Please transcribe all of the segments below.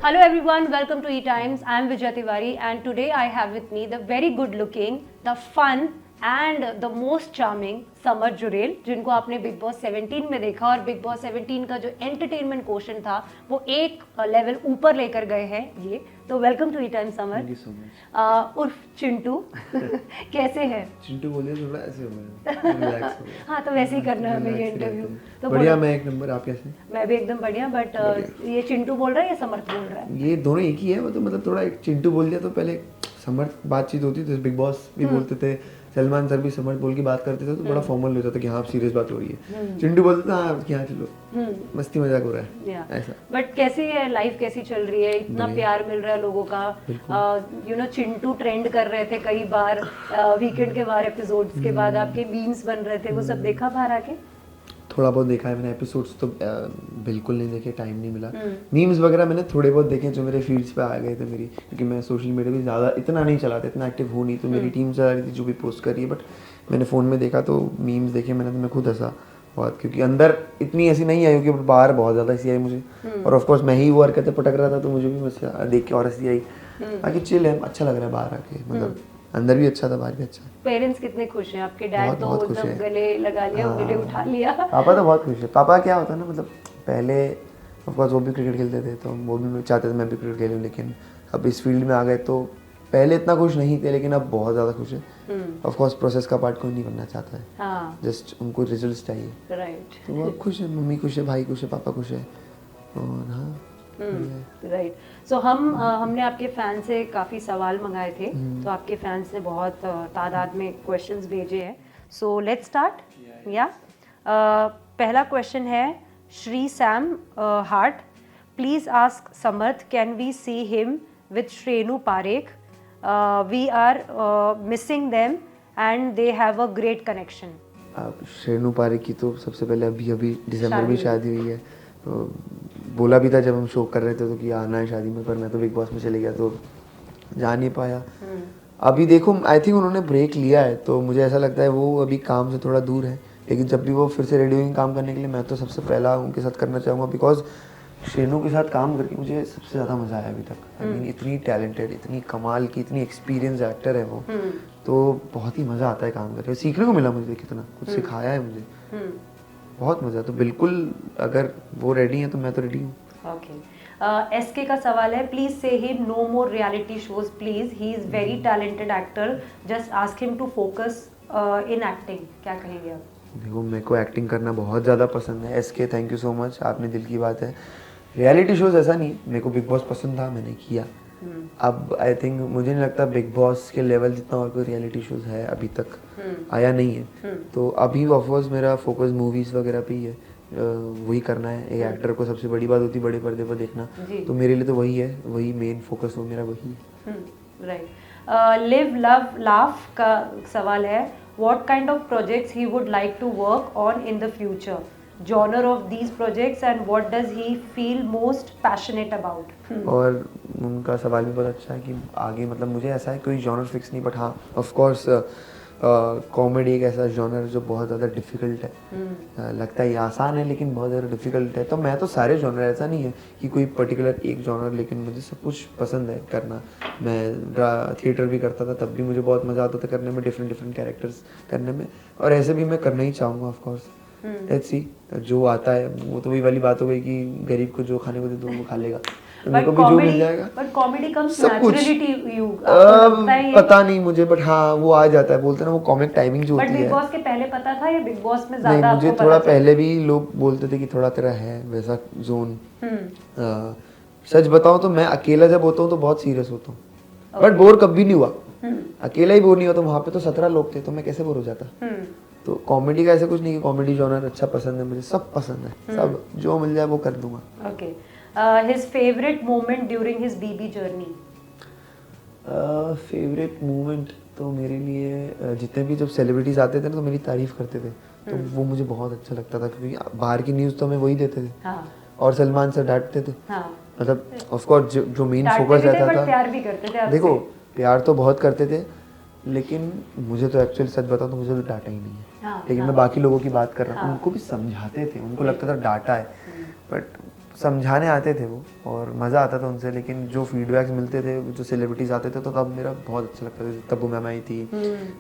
Hello everyone, welcome to E-Times. I am Vijay Tiwari and today I have with me the very good looking, the fun and the most charming summer Jurel, जिनको आपने big boss 17 में देखा और big boss 17 का जो entertainment question था वो एक लेवल ऊपर लेकर गए हैं ये। तो welcome to e time summer. Thank you so much. उर्फ चिंटू कैसे हैं? चिंटू बोलिए थोड़ा ऐसे हो गया, रिलैक्स हो गया। हाँ तो वैसे ही करना है हमें ये इंटरव्यू। तो बढ़िया, मैं एक नंबर। आप कैसे? मैं भी एकदम बढ़िया। बट ये चिंटू बोल रहा है या समर्थ बोल रहा है? ये दोनों एक ही है। वो तो मतलब थोड़ा एक चिंटू बोल दिया तो पहले समर्थ बातचीत होती थी, बिग बॉस भी बोलते थे, सलमान सर भी समर्थ बोल के बात करते थे तो बड़ा फॉर्मल होता था कि हाँ अब सीरियस बात हो रही है। चिंटू बोलते था हाँ क्या चलो मस्ती मजाक हो रहा है ऐसा। बट कैसी है लाइफ, कैसी चल रही है? इतना प्यार मिल रहा है लोगों का। यू नो चिंटू ट्रेंड कर रहे थे कई बार वीकेंड के बाहर एपिसोड्स के बाद, आपके मीम्स बन रहे थे, वो सब देखा बाहर आके? थोड़ा बहुत देखा है मैंने, एपिसोड्स तो बिल्कुल नहीं देखे, टाइम नहीं मिला। मीम्स वगैरह मैंने थोड़े बहुत देखे जो मेरे फीड्स पे आ गए थे मेरी, क्योंकि मैं सोशल मीडिया भी ज़्यादा इतना नहीं चलाता, इतना एक्टिव हूँ नहीं, तो मेरी टीम चला रही थी जो भी पोस्ट कर रही है। बट मैंने फ़ोन में देखा तो मीम्स देखे मैंने, तो मैं खुद हंसा बहुत, क्योंकि अंदर इतनी ऐसी नहीं आई क्योंकि बाहर बहुत ज़्यादा ऐसी आई मुझे। और ऑफकोर्स मैं ही वो हरकतें पटक रहा था तो मुझे भी मजा देख के और हंसी आई। बाकी चिल है, अच्छा लग रहा है बाहर आके, मतलब अंदर भी अच्छा था बाहर भी अच्छा। पेरेंट्स कितने खुश हैं आपके? डैड तो एकदम गले लगा लिया, उंगली उठा लिया। पापा तो बहुत खुश है। पापा क्या होता है ना, मतलब पहले ऑफकोर्स वो भी क्रिकेट खेलते थे तो वो भी चाहते थे मैं भी क्रिकेट खेलूँ, लेकिन अब इस फील्ड में आ गए तो पहले इतना खुश नहीं थे, लेकिन अब बहुत ज़्यादा खुश है। ऑफकोर्स प्रोसेस का पार्ट कोई नहीं बनना चाहता है, जस्ट उनको रिजल्ट चाहिए। राइट, तो वो खुश है, मम्मी खुश है, भाई खुश है, पापा खुश है। और हाँ राइट। सो हमने आपके फैन से काफ़ी सवाल मंगाए थे, तो आपके फैंस ने बहुत तादाद में क्वेश्चंस भेजे हैं। So let's start. या पहला क्वेश्चन है Shri Sam Hart, please ask Samarth can we see him with Shrenu Parekh, we are missing them and they have a great connection. अब श्रेनु पारेख की तो सबसे पहले अभी दिसंबर में शादी हुई है, तो बोला भी था जब हम शो कर रहे थे तो कि आना है शादी में, पर मैं तो बिग बॉस में चले गया तो जा नहीं पाया। अभी देखो आई थिंक उन्होंने ब्रेक लिया है, तो मुझे ऐसा लगता है वो अभी काम से थोड़ा दूर है, लेकिन जब भी वो फिर से रेडी होंगे काम करने के लिए मैं तो सबसे पहला उनके साथ करना चाहूँगा, बिकॉज श्रेनु के साथ काम करके मुझे सबसे ज़्यादा मज़ा आया अभी तक। आई मीन इतनी टैलेंटेड, इतनी कमाल की, इतनी एक्सपीरियंस एक्टर है वो, तो बहुत ही मज़ा आता है काम करके, सीखने को मिला मुझे, कितना कुछ सिखाया है मुझे, बहुत मज़ा। तो बिल्कुल अगर वो रेडी हैं तो मैं तो रेडी हूँ। ओके। एसके का सवाल है, please say him no more reality shows please, he is very talented actor, just ask him to focus in acting. क्या कहेंगे आप? देखो मेरे को एक्टिंग करना बहुत ज़्यादा पसंद है। SK thank you so much, आपने दिल की बात है। रियलिटी शोज ऐसा नहीं, मेरे को बिग बॉस पसंद था, मैंने किया। अब आई थिंक मुझे नहीं लगता बिग बॉस के लेवल जितना और कोई रियलिटी शोज है अभी तक आया नहीं है, तो अभी ऑफकोर्स मेरा फोकस मूवीज़ वगैरह पे ही है, वही करना है। एक एक्टर को सबसे बड़ी बात होती है बड़े पर्दे पर देखना, तो मेरे लिए तो वही है, वही मेन फोकस हो मेरा, वही है। राइट। लिव लव लाफ का सवाल है, what kind of projects he would like to work on in the future, genre of these projects and what does he feel most passionate about? और उनका सवाल भी बहुत अच्छा है कि आगे मतलब मुझे ऐसा है कोई जॉनर फिक्स नहीं, बट हाँ ऑफ कोर्स कॉमेडी एक ऐसा जॉनर जो बहुत ज़्यादा डिफ़िकल्ट है। लगता है ये आसान है लेकिन बहुत ज़्यादा डिफ़िकल्ट है, तो मैं तो सारे जॉनर, ऐसा नहीं है कि कोई पर्टिकुलर एक जॉनर, लेकिन मुझे सब कुछ पसंद है करना। मैं थिएटर भी करता था, तब भी मुझे बहुत मज़ा आता था करने में, डिफरेंट कैरेक्टर्स करने में, और ऐसे भी मैं करना ही चाहूँगा ऑफ कोर्स। लेट्स सी जो आता है, वो तो वही वाली बात हो गई कि गरीब को जो खाने को दे दो वो खा लेगा, तो मेरे को भी जो मिल जाएगा। बट कॉमेडी कम्स सब कुछ नेचुरली टू यू, पता नहीं मुझे, बट हाँ वो आ जाता है, बोलते हैं ना वो कॉमिक टाइमिंग जो होती है। बट बिग बॉस के पहले पता था या बिग बॉस में ज्यादा? नहीं, मुझे थोड़ा पहले भी लोग बोलते थे कि थोड़ा तेरा है वैसा जोन। सच बताऊं तो मैं अकेला जब होता हूँ तो बहुत सीरियस होता हूँ, बट बोर कभी नहीं हुआ। अकेला ही बोर नहीं हुआ, तो वहाँ पे तो 17 लोग थे तो मैं कैसे बोर हो जाता। तो कॉमेडी का ऐसा कुछ नहीं कि कॉमेडी जॉनर अच्छा पसंद है, मुझे सब पसंद है, सब जो मिल जाए वो कर दूंगा। Okay. His favourite moment during his BB journey? Favourite moment तो मेरे लिए जितने भी जब सेलिब्रिटीज आते थे ना तो मेरी तारीफ करते थे, तो वो मुझे बहुत अच्छा लगता था, क्योंकि बाहर की न्यूज़ तो हमें वही देते थे। और सलमान सर डांटते थे, मतलब ऑफ कोर्स जो मेन फोकस रहता था, प्यार भी करते थे। देखो प्यार तो बहुत करते थे, लेकिन मुझे तो एक्चुअली सच बताऊं तो मुझे तो डांटा ही नहीं है। लेकिन मैं बाकी लोगों की बात कर रहा हूँ, उनको भी समझाते थे, उनको लगता था डांटा है, बट समझाने आते थे वो और मज़ा आता था उनसे, लेकिन जो फीडबैक्स मिलते थे, जो सेलिब्रिटीज़ आते थे, तो तब मेरा बहुत अच्छा लगता था। तब्बू मैम आई थी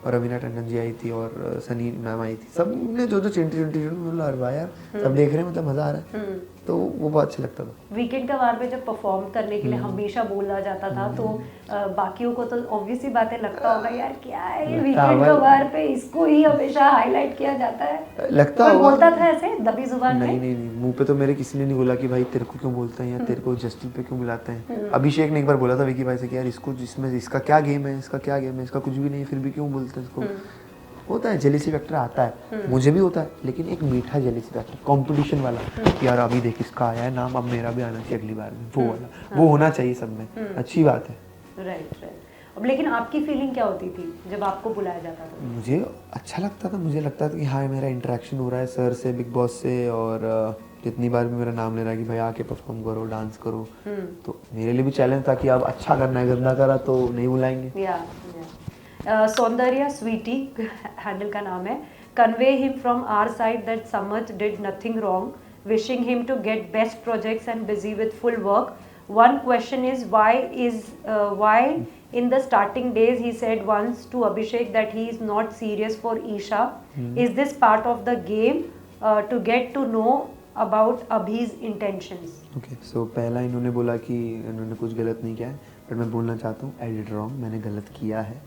और रवीना टंडन जी आई थी और सनी मैम आई थी, सब ने जो जो चिंटी चिंटी मतलब अरे वाह यार, सब देख रहे हैं, मतलब मज़ा आ रहा है, तो वो बहुत अच्छा लगता था। वीकेंड का वार पे जब परफॉर्म करने के लिए हमेशा बोला जाता था, तो बाकियों को तो ऑब्वियसली बातें लगता होगा यार क्या है वीकेंड का वार पे इसको ही हमेशा हाईलाइट किया जाता है, लगता कोई होगा। बोलता था ऐसे दबी जुबान नहीं में? नहीं नहीं, मुंह पे तो मेरे किसी ने नहीं बोला कि भाई तेरे को क्यों बोलते हैं या तेरे को जस्टिन पे क्यों बुलाते हैं। अभिषेक ने एक बार बोला था विकी भाई से कि यार इसको, जिसमें इसका क्या गेम है, इसका क्या गेम है, इसका कुछ भी नहीं, फिर भी क्यों बोलते हैं इसको। होता है, जेलिसी फैक्टर आता है, मुझे भी होता है, लेकिन एक मीठा जेलिसी फैक्टर, कंपटीशन वाला कि यार अभी देख इसका आया है नाम, अब मेरा भी आना चाहिए अगली बार में, वो वाला वो होना चाहिए सब में, अच्छी बात है। Right right. अब लेकिन आपकी फीलिंग क्या होती थी जब आपको बुलाया जाता था? मुझे अच्छा लगता था, मुझे लगता था कि हाँ मेरा इंटरेक्शन हो रहा है सर से, बिग बॉस से, और जितनी बार भी मेरा नाम ले रहा है कि भाई आके परफॉर्म करो, डांस करो, तो मेरे लिए भी चैलेंज था कि अब अच्छा करना है, गंदा करा तो नहीं बुलाएंगे। या सौंदर्या स्वीटी हैंडल का नाम है, convey him from our side that Samarth did nothing wrong, wishing him to get best projects and busy with full work. One question is why in the starting days he said once to Abhishek that he is not serious for Isha. Is this part of the game to get to know about Abhi's intentions? Okay, so पहला इन्होंने बोला कि इन्होंने कुछ गलत नहीं किया है, बट मैं बोलना चाहता हूँ आई डिड रॉन्ग, मैंने गलत किया है,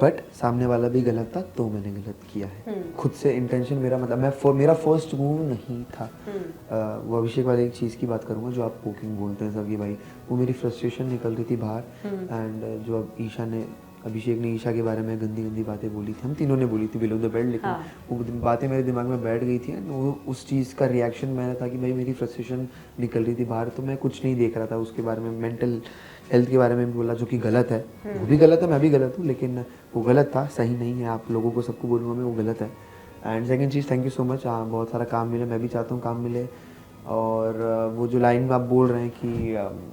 बट सामने वाला भी गलत था तो मैंने गलत किया है। खुद से इंटेंशन मेरा, मतलब मेरा फर्स्ट मूव नहीं था। वो अभिषेक वाले एक चीज़ की बात करूँगा जो आप पोकिंग बोलते हैं सब, कि भाई वो मेरी फ्रस्ट्रेशन निकल रही थी बाहर, एंड जो अब अभिषेक ने ईशा के बारे में गंदी गंदी बातें बोली थी, हम तीनों ने बोली थी बिलो द बेल्ट, लेकिन वो बातें मेरे दिमाग में बैठ गई थी, एंड वो उस चीज़ का रिएक्शन मैंने था कि भाई मेरी फ्रस्ट्रेशन निकल रही थी बाहर, तो मैं कुछ नहीं देख रहा था उसके बारे में, मेंटल हेल्थ के बारे में भी बोला जो कि गलत है, वो भी गलत है, मैं भी गलत हूँ, लेकिन वो गलत था, सही नहीं है, आप लोगों को सबको बोलूँगा मैं वो गलत है। And second cheese, thank you so much, बहुत सारा काम मिले, मैं भी चाहता हूँ काम मिले, और वो जो लाइन आप बोल रहे हैं कि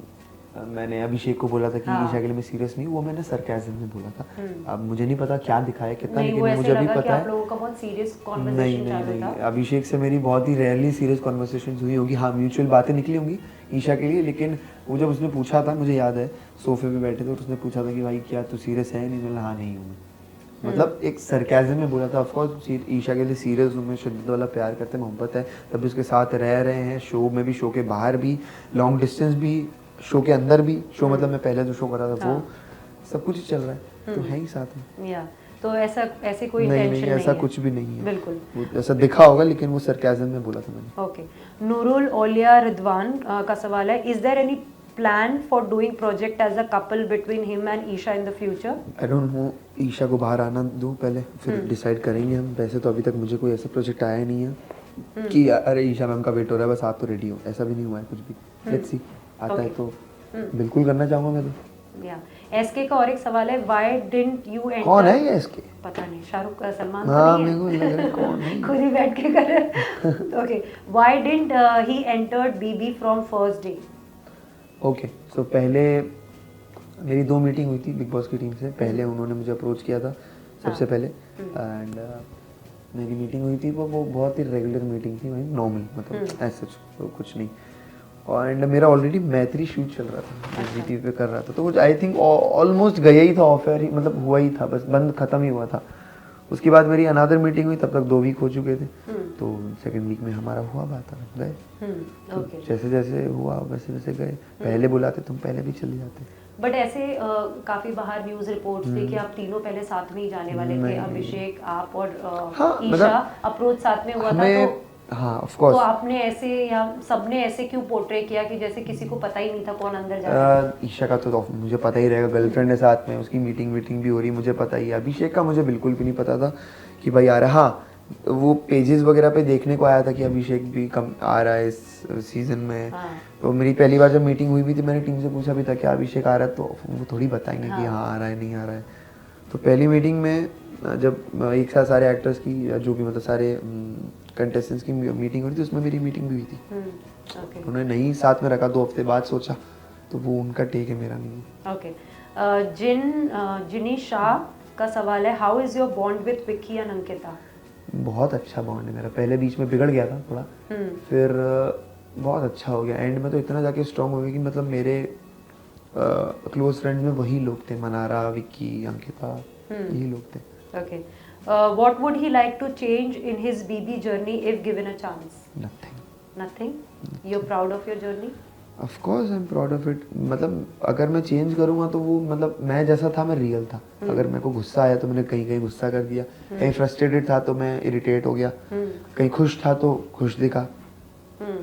मैंने अभिषेक को बोला था कि ईशा के लिए मैं सीरियस नहीं हूँ, वो मैंने सरकाज़म में बोला था। अब मुझे नहीं पता क्या दिखाया कितना, लेकिन मुझे अभी पता है नहीं, अभिषेक से मेरी बहुत ही रेयरली सीरियस कॉन्वर्सेशन हुई होगी, हाँ म्यूचुअल बातें निकली होंगी ईशा के लिए, लेकिन वो जब उसने पूछा था, मुझे याद है सोफे पे बैठे थे और उसने पूछा था कि भाई क्या तू सीरियस है, नहीं, मैंने हाँ नहीं हूँ, मतलब एक सरकाज़म में बोला था। ऑफ कोर्स ईशा के लिए सीरियस हूँ मैं, शिद्दत वाला प्यार करते, मोहब्बत है, तभी उसके साथ रह रहे हैं, शो में भी, शो के बाहर भी, लॉन्ग डिस्टेंस भी, शो के अंदर भी, शो मतलब मैं पहले जो शो कर रहा था वो सब कुछ ही चल रहा है, तो है ही साथ में। या तो ऐसे कोई नहीं इंटेंशन नहीं, ऐसा कुछ भी नहीं है, बिल्कुल ऐसा दिखा होगा, लेकिन वो सरकाज़म में बोला था मैंने। ओके। नूरुल ओलिया रिदवान का सवाल है, is there any plan for doing project as a couple between him and Isha in the future? I don't know, Isha को बाहर आना दूं पहले, फिर डिसाइड करेंगे हम। वैसे तो अभी तक मुझे कोई ऐसा प्रोजेक्ट आया नहीं है कि अरे ईशा मैम का वेट हो रहा है बस आप तो रेडी हो, ऐसा भी नहीं हुआ है कुछ भी। लेट्स सी, आता है तो बिल्कुल करना चाहूँगा मैं तो। या एसके का और एक सवाल है, व्हाई डिडंट यू एंटर? कौन है ये एसके? पता नहीं, शाहरुख सलमान तो हाँ, नहीं मेरे को लग रहा है कौन है। खुद ही बैठ के कर रहे। Okay, why didn't he entered BB from first day? Okay, so पहले मेरी 2 मीटिंग हुई थी बिग बॉस की टीम से, पहले उन्होंने मुझे अप्रोच किया था सबसे पहले, एंड मेरी मीटिंग हुई थी, वो बहुत ही रेगुलर मीटिंग थी, वही नॉर्मल, मतलब ऐसा कुछ नहीं, एंड मेरा ऑलरेडी मैत्री शूट चल रहा था, मैं जीटीवी पे कर रहा था, तो वो आई थिंक ऑलमोस्ट गया ही था, ऑफर ही मतलब हुआ ही था, बस बंद खत्म ही हुआ था। उसके बाद मेरी अनदर मीटिंग हुई, तब तक 2 वीक हो चुके थे, तो सेकंड वीक में हमारा हुआ बात, गए, तो जैसे जैसे हुआ वैसे वैसे गए, पहले बुलाते तुम पहले भी चले जाते। बट ऐसे काफी बाहर न्यूज रिपोर्ट्स थे कि आप तीनों पहले साथ में ही जाने वाले थे, अभिषेक, आप और ईशा, अप्रोच साथ में हुआ था, तो हाँ ऑफ कोर्स, तो आपने ऐसे या सबने ऐसे क्यों पोर्ट्रे किया कि जैसे किसी को पता ही नहीं था कौन अंदर जा रहा है? ईशा का तो मुझे पता ही रहेगा, गर्लफ्रेंड है साथ में, उसकी मीटिंग भी हो रही, मुझे पता ही है। अभिषेक का मुझे बिल्कुल भी नहीं पता था कि भाई आ रहा है। हाँ, वो पेजेस वगैरह पे देखने को आया था कि अभिषेक भी कम आ रहा है इस सीजन में, तो मेरी पहली बार जब मीटिंग हुई भी थी, मैंने टीम से पूछा भी था क्या अभिषेक आ रहा है, तो वो थोड़ी बताएंगे कि हाँ आ रहा है नहीं आ रहा है। तो पहली मीटिंग में जब एक साथ सारे एक्टर्स की, जो भी मतलब सारे कंटेस्टेंट्स की मीटिंग हो रही थी, उसमें मेरी मीटिंग भी हुई थी। उन्होंने नहीं साथ में रखा, 2 हफ्ते बाद सोचा, तो वो उनका टेक है, मेरा नहीं है। ओके। जिनी शाह का सवाल है, how is your bond with Vicky and Ankita? बहुत अच्छा बॉन्ड है मेरा, पहले बीच में बिगड़ गया था थोड़ा, फिर बहुत अच्छा हो गया। एंड में तो इतना जाके स्ट्रॉन्ग हो गया कि मतलब मेरे क्लोज फ्रेंड्स में वही लोग थे, मनारा, विक्की, अंकिता, यही लोग थे। Okay. What would he like to change in his BB journey if given a chance? Nothing. Nothing? You're proud of your journey? Of course I am proud of it. मतलब अगर मैं चेंज करूँगा तो वो मतलब मैं जैसा था मैं रियल था। अगर मेरे को गुस्सा आया तो मैंने कहीं कहीं गुस्सा कर दिया, कहीं फ्रस्ट्रेटेड था तो मैं इरिटेट हो गया, कहीं खुश था तो खुश दिखा,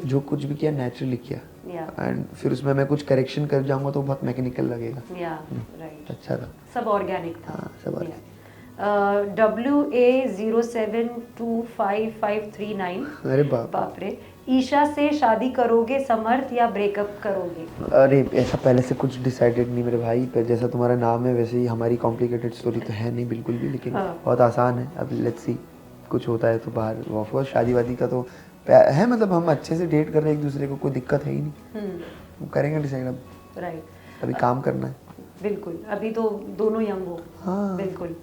जो कुछ भी किया नेचुरली किया। एंड फिर उसमें मैं कुछ करेक्शन कर जाऊंगा तो बहुत मैकेनिकल लगेगा। राइट। अच्छा था, सब ऑर्गेनिक था। हाँ सब organic। WA07255539। अरे बाप बाप रे। ईशा से शादी करोगे समर्थ या ब्रेकअप करोगे? अरे ऐसा पहले से कुछ डिसाइडेड नहीं मेरे भाई, पर जैसा तुम्हारा नाम है वैसे ही हमारी कॉम्प्लिकेटेड स्टोरी तो है नहीं बिल्कुल भी, लेकिन बहुत आसान है। अब लेट्स सी, कुछ होता है तो बाहर। ऑफ कोर्स शादी वादी का तो है, मतलब हम अच्छे से डेट कर रहे हैं एक दूसरे को, कोई दिक्कत है ही नहीं। हम करेंगे डिसाइड अब। राइट। अभी काम करना है। बिल्कुल, अभी तो दोनों यंग हो। हाँ। बिल्कुल।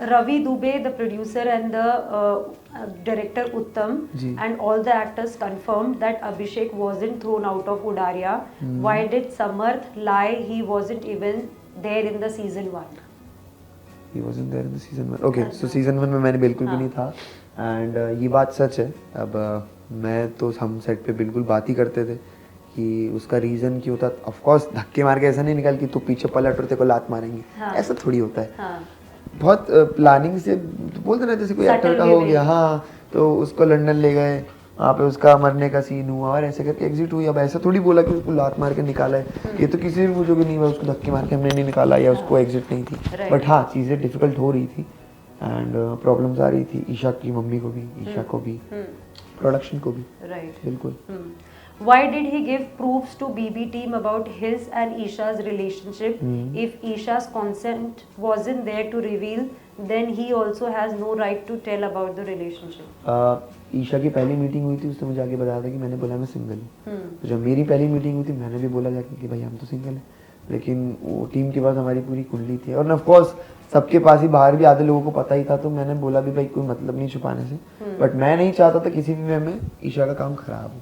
Ravi Dubey, the producer and the director Uttam, and all the actors confirmed that Abhishek wasn't thrown out of Udaria. Why did Samarth lie? He wasn't even there in the season 1. He wasn't there in the season 1. Okay, so season 1 में मैंने बिल्कुल भी नहीं था। And ये बात सच है। अब मैं तो हम सेट पे बिल्कुल बात ही करते थे कि उसका रीज़न क्यों था। ऑफ कोर्स धक्के मार के ऐसा नहीं निकाल कि तू पीछे पलट और तेरे को लात मारेंगे, ऐसा थोड़ी होता है। बहुत प्लानिंग से बोलते ना, जैसे कोई एक्टर का हो गया, हाँ तो उसको लंदन ले गए, वहाँ पे उसका मरने का सीन हुआ और ऐसे करके एग्जिट हुई। अब ऐसा थोड़ी बोला कि उसको लात मार के निकाला है, ये तो किसी भी पूछोगे नहीं, उसको धक्के मार के हमने नहीं निकाला या उसको एग्जिट नहीं थी। बट हाँ चीज़ें डिफिकल्ट हो रही थी एंड प्रॉब्लम्स आ रही थी, ईशा की मम्मी को भी, ईशा को भी, प्रोडक्शन को भी। राइट। बिल्कुल। Why did he give proofs to BB team about his and Isha's relationship? If Isha's consent wasn't there to reveal, then he also has no right to tell about the relationship. Isha की पहली meeting हुई थी, उसने मुझे आगे बताया था कि मैंने बोला मैं सिंगल हूँ। तो जब मेरी पहली मीटिंग हुई थी मैंने भी बोला जाके कि भाई हम तो सिंगल हैं, लेकिन वो टीम के पास हमारी पूरी कुंडली थी और ऑफ कोर्स सबके पास ही, बाहर भी आधे लोगों को पता ही था। तो मैंने बोला भी भाई कोई मतलब नहीं छुपाने से, बट मैं नहीं चाहता था किसी भी वे में ईशा का काम खराब हो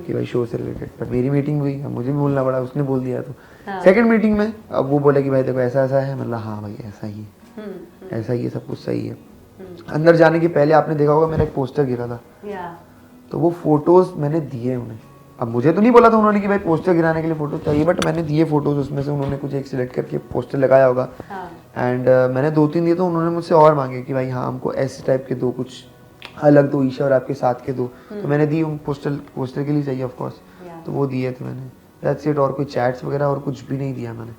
कि भाई शो से रिलेटेड। पर मेरी मीटिंग हुई, अब मुझे भी बोलना पड़ा, उसने बोल दिया। तो सेकंड मीटिंग में अब वो बोला कि भाई देखो ऐसा ऐसा है, मतलब हाँ भाई ऐसा ही है, ऐसा ही है, सब कुछ सही है। अंदर जाने के पहले आपने देखा होगा मेरा एक पोस्टर गिरा था, तो वो फोटोज मैंने दिए उन्हें। अब मुझे तो नहीं बोला था उन्होंने कि भाई पोस्टर गिराने के लिए फोटो चाहिए, बट मैंने दिए फोटोज, उसमें से उन्होंने कुछ एक सिलेक्ट करके पोस्टर लगाया होगा। एंड मैंने 2-3 दिए तो उन्होंने मुझसे और मांगे कि भाई हाँ हमको ऐसे टाइप के दो, कुछ अलग दो, ईशा और आपके साथ के दो। तो मैंने दी, उन पोस्टर के लिए चाहिए ऑफ कोर्स, तो वो दिए थे मैंने। That's it. और कोई चैट्स वगैरह और कुछ भी नहीं दिया मैंने।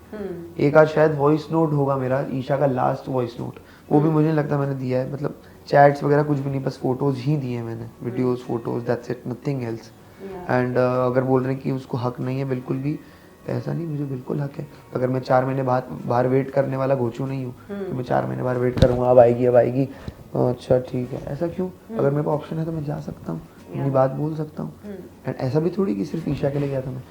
एक आज शायद वॉइस नोट होगा मेरा, ईशा का लास्ट वॉइस नोट, वो भी मुझे नहीं लगता मैंने दिया है। मतलब चैट्स वगैरह कुछ भी नहीं, बस फोटोज ही दिए मैंने, videos, photos, that's it, nothing else. And अगर बोल रहे हैं कि उसको हक नहीं है, बिल्कुल भी ऐसा नहीं, मुझे बिल्कुल हक है। अगर मैं 4 महीने बाद बाहर वेट करने वाला घोचू नहीं हूँ कि मैं 4 महीने बाद वेट करूँगा, अब आएगी अब आएगी, अच्छा ठीक है, ऐसा क्यों? अगर मेरे पास ऑप्शन है तो मैं जा सकता हूँ, अपनी बात बोल सकता हूँ। एंड ऐसा भी थोड़ी कि सिर्फ ईशा के लिए गया था मैं।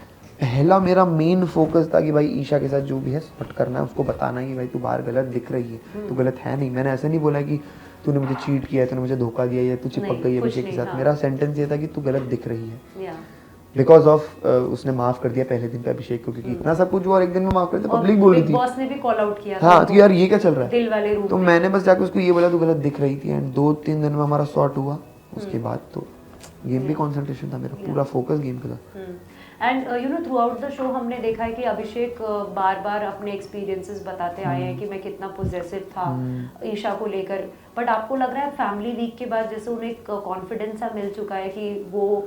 पहला मेरा मेन फोकस था कि भाई ईशा के साथ जो भी है सॉर्ट करना है, उसको बताना है कि भाई तू बाहर गलत दिख रही है, तू गलत है नहीं। मैंने ऐसा नहीं बोला कि तूने मुझे चीट किया है, तूने मुझे धोखा दिया या तू चिपक गई है अभिषेक के साथ। मेरा सेंटेंस ये था कि तू गलत दिख रही है, बिकॉज ऑफ उसने माफ कर दिया पहले दिन पे अभिषेक को, क्योंकि इतना सब कुछ हुआ और एक दिन में माफ कर दिया, पब्लिक बोल रही थी, बॉस ने भी कॉल आउट किया हाँ तो यार ये क्या चल रहा है दिल वाले रूप तो में। मैंने बस जाकर उसको ये बोला तू गलत दिख रही थी। एंड 2-3 दिन में हमारा सॉर्ट हुआ। उसके बाद तो गेम पे कंसंट्रेशन था मेरा, पूरा फोकस गेम पे था। And you know through out the show हमने देखा है कि अभिषेक बार बार अपने एक्सपीरियंसेस बताते आए हैं कि मैं कितना पोजेसिव था ईशा को लेकर। बट आपको लग रहा है फैमिली वीक के बाद जैसे उन्हें एक कॉन्फिडेंस सा मिल चुका है कि वो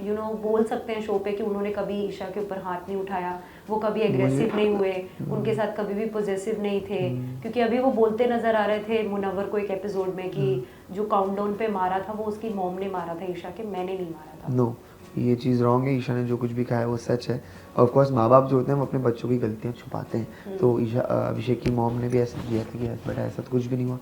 यू नो बोल सकते हैं शो पे कि उन्होंने कभी ईशा के ऊपर हाथ नहीं उठाया, वो कभी एग्रेसिव नहीं हुए, उनके साथ कभी भी पोजेसिव नहीं थे? क्योंकि अभी वो बोलते नजर आ रहे थे मुनव्वर को एक एपिसोड में कि जो काउंटडाउन पे मारा था वो उसकी मॉम ने मारा था ईशा के, मैंने नहीं मारा था। नो, ये चीज़ रॉन्ग है। ईशा ने जो कुछ भी कहा है वो सच है। ऑफ कोर्स माँ बाप जो होते हैं वो अपने बच्चों की गलतियाँ छुपाते हैं। तो ईशा अभिषेक की मॉम ने भी ऐसा किया था कि बट ऐसा तो कुछ भी नहीं हुआ।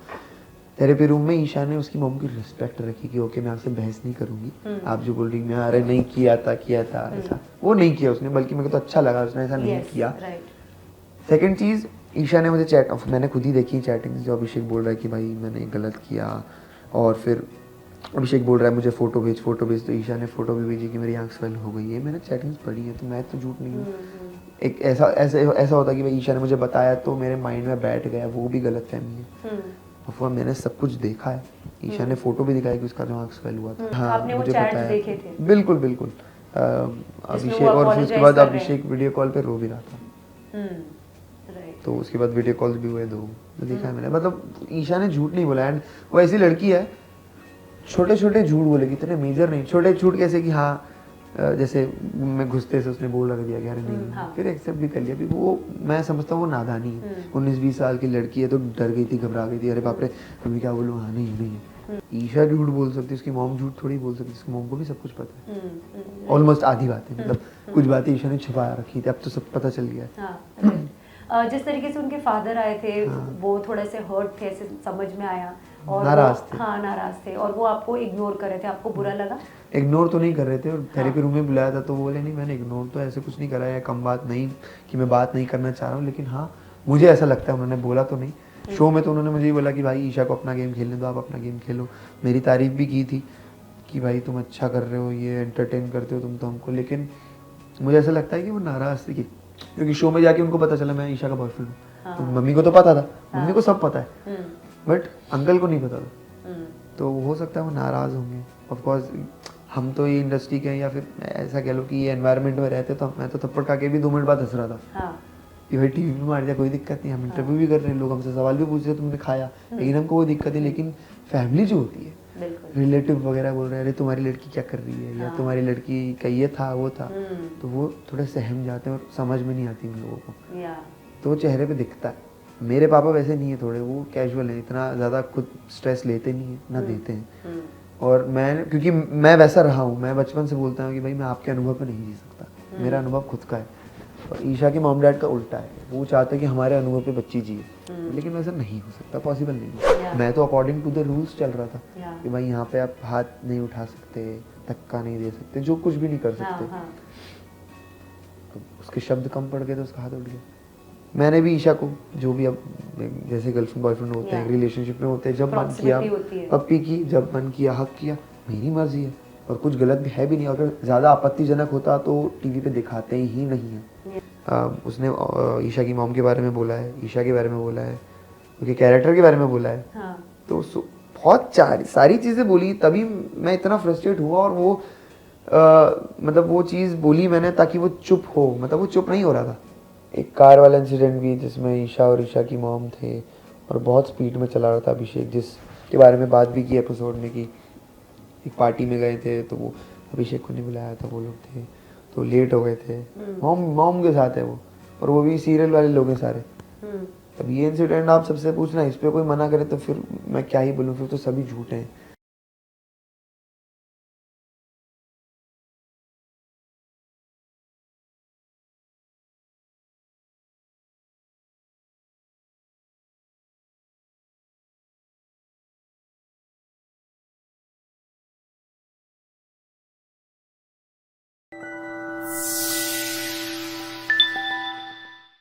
थेरेपी रूम में ईशा ने उसकी मॉम की रिस्पेक्ट रखी कि ओके मैं आपसे बहस नहीं करूंगी, आप जो बोल रही मैं अरे नहीं किया था ऐसा, वो नहीं किया उसने, बल्कि मेरे को तो अच्छा लगा उसने ऐसा नहीं किया। सेकंड चीज़, ईशा ने मुझे मैंने खुद ही देखी चैटिंग जो अभिषेक बोल रहा है कि भाई मैंने गलत किया, और फिर अभिषेक बोल रहा है मुझे फोटो भेज, तो ईशा ने फोटो भी भेजी कि मेरी आंख स्वेल हो गई है। मैंने चैटिंग्स पढ़ी है, तो मैं तो झूठ नहीं हूँ। एक ऐसा होता कि भाई ईशा ने मुझे बताया तो मेरे माइंड में बैठ गया, वो भी गलत फहमी है। और मैंने सब कुछ देखा है, ईशा ने फोटो भी दिखाया कि उसका जो आंख स्वेल हुआ था। हाँ, आपने वो मुझे चैट्स पता है, देखे थे? बिल्कुल बिल्कुल। अभिषेक, और फिर उसके बाद अभिषेक वीडियो कॉल पे रो भी रहा था। तो उसके बाद वीडियो कॉल्स भी हुए 2, तो देखा है मैंने। मतलब ईशा ने झूठ नहीं बोला। एंड वो ऐसी लड़की है, छोटे छोटे झूठ बोलेगी, इतने मेजर नहीं। छोटे झूठ कैसे कि हाँ जैसे मैं घुसते से उसने बोल रख दिया कि अरे नहीं, हाँ। फिर एक्सेप्ट भी कर लिया। भी वो मैं समझता हूँ वो नादानी है। 19-20 साल की लड़की है तो डर गई थी, घबरा गई थी, अरे बाप रे अभी क्या बोलूँ, हाँ नहीं नहीं है। ईशा झूठ बोल सकती है, उसकी मॉम झूठ थोड़ी बोल सकती है, उसकी मॉम को भी सब कुछ पता है। ऑलमोस्ट आधी बातें, मतलब कुछ बातें ईशा ने छुपा रखी थी, अब तो सब पता चल गया है। हाँ, जिस तरीके से उनके फादर आए थे, वो थोड़े से हर्ट थे, ऐसे समझ में आया, और नाराज थे। हाँ, नाराज थे, और वो आपको इग्नोर कर रहे थे, आपको बुरा लगा? इग्नोर तो नहीं कर रहे थे, और थेरेपी रूम में बुलाया था तो वो बोले नहीं मैंने इग्नोर तो ऐसे कुछ नहीं करा है, कम बात नहीं कि मैं बात नहीं करना चाह रहा हूँ, लेकिन हाँ मुझे ऐसा लगता है, उन्होंने बोला तो नहीं। शो में तो उन्होंने मुझे ही बोला कि भाई ईशा को अपना गेम खेलने दो, आप अपना गेम खेलो। मेरी तारीफ भी की थी कि भाई तुम अच्छा कर रहे हो, ये एंटरटेन करते हो तुम तो हमको, लेकिन मुझे ऐसा लगता है कि वो नाराज थी क्योंकि शो में जाके उनको पता चला मैं ईशा का बॉयफ्रेंड हूँ। तो मम्मी को तो पता था, मम्मी को सब पता है, बट अंकल को नहीं पता था। तो हो सकता है वो नाराज़ होंगे। ऑफ कोर्स हम तो ये इंडस्ट्री के हैं, या फिर ऐसा कह लो कि ये एनवायरनमेंट में रहते, तो मैं तो थप्पड़ खा के भी 2 मिनट बाद हंस रहा था कि भाई टीवी में मार दिया, कोई दिक्कत नहीं, हम इंटरव्यू भी कर रहे हैं, लोग हमसे सवाल भी पूछ रहे हैं तुमने खाया, लेकिन हमको वो दिक्कत है। लेकिन फैमिली जो होती है, रिलेटिव वगैरह बोल रहे हैं अरे तुम्हारी लड़की क्या कर रही है, या तुम्हारी लड़की का ये था वो था, तो वो थोड़े सहम जाते हैं और समझ में नहीं आती उन लोगों को, तो वो चेहरे पे दिखता है। मेरे पापा वैसे नहीं है, थोड़े वो कैजुअल हैं, इतना ज़्यादा खुद स्ट्रेस लेते नहीं है, ना देते हैं। और मैं, क्योंकि मैं वैसा रहा हूँ, मैं बचपन से बोलता हूँ कि भाई मैं आपके अनुभव पे नहीं जी सकता, मेरा अनुभव खुद का है। और ईशा के मॉम डैड का उल्टा है, वो चाहते हैं कि हमारे अनुभव पे बच्ची जिए, लेकिन वैसा नहीं हो सकता, पॉसिबल नहीं। मैं तो अकॉर्डिंग टू द रूल्स चल रहा था कि भाई यहाँ पे आप हाथ नहीं उठा सकते, धक्का नहीं दे सकते, जो कुछ भी नहीं कर सकते। तो उसके शब्द कम पड़ गए तो उसका हाथ उठ गया। मैंने भी ईशा को, जो भी अब जैसे गर्लफ्रेंड बॉयफ्रेंड होते हैं, रिलेशनशिप में होते हैं, जब मन किया पप्पी की, जब मन किया हक किया, मेरी मर्जी है, और कुछ गलत भी है भी नहीं। अगर ज़्यादा आपत्तिजनक होता तो टीवी पे दिखाते ही नहीं है। उसने ईशा की मॉम के बारे में बोला है, ईशा के बारे में बोला है, उनके कैरेक्टर के बारे में बोला है, तो बहुत सारी चीज़ें बोली, तभी मैं इतना फ्रस्ट्रेट हुआ। और वो मतलब वो चीज़ बोली मैंने ताकि वो चुप हो, मतलब वो चुप नहीं हो रहा था। एक कार वाला इंसिडेंट भी जिसमें ईशा और ईशा की मॉम थे, और बहुत स्पीड में चला रहा था अभिषेक, जिसके बारे में बात भी की एपिसोड में कि एक पार्टी में गए थे तो वो अभिषेक को नहीं बुलाया था, वो लोग थे तो लेट हो गए थे, मॉम के साथ है वो, और वो भी सीरियल वाले लोग हैं सारे। अब ये इंसिडेंट आप सबसे पूछना, इस पर कोई मना करे तो फिर मैं क्या ही बोलूँ, फिर तो सभी झूठे हैं।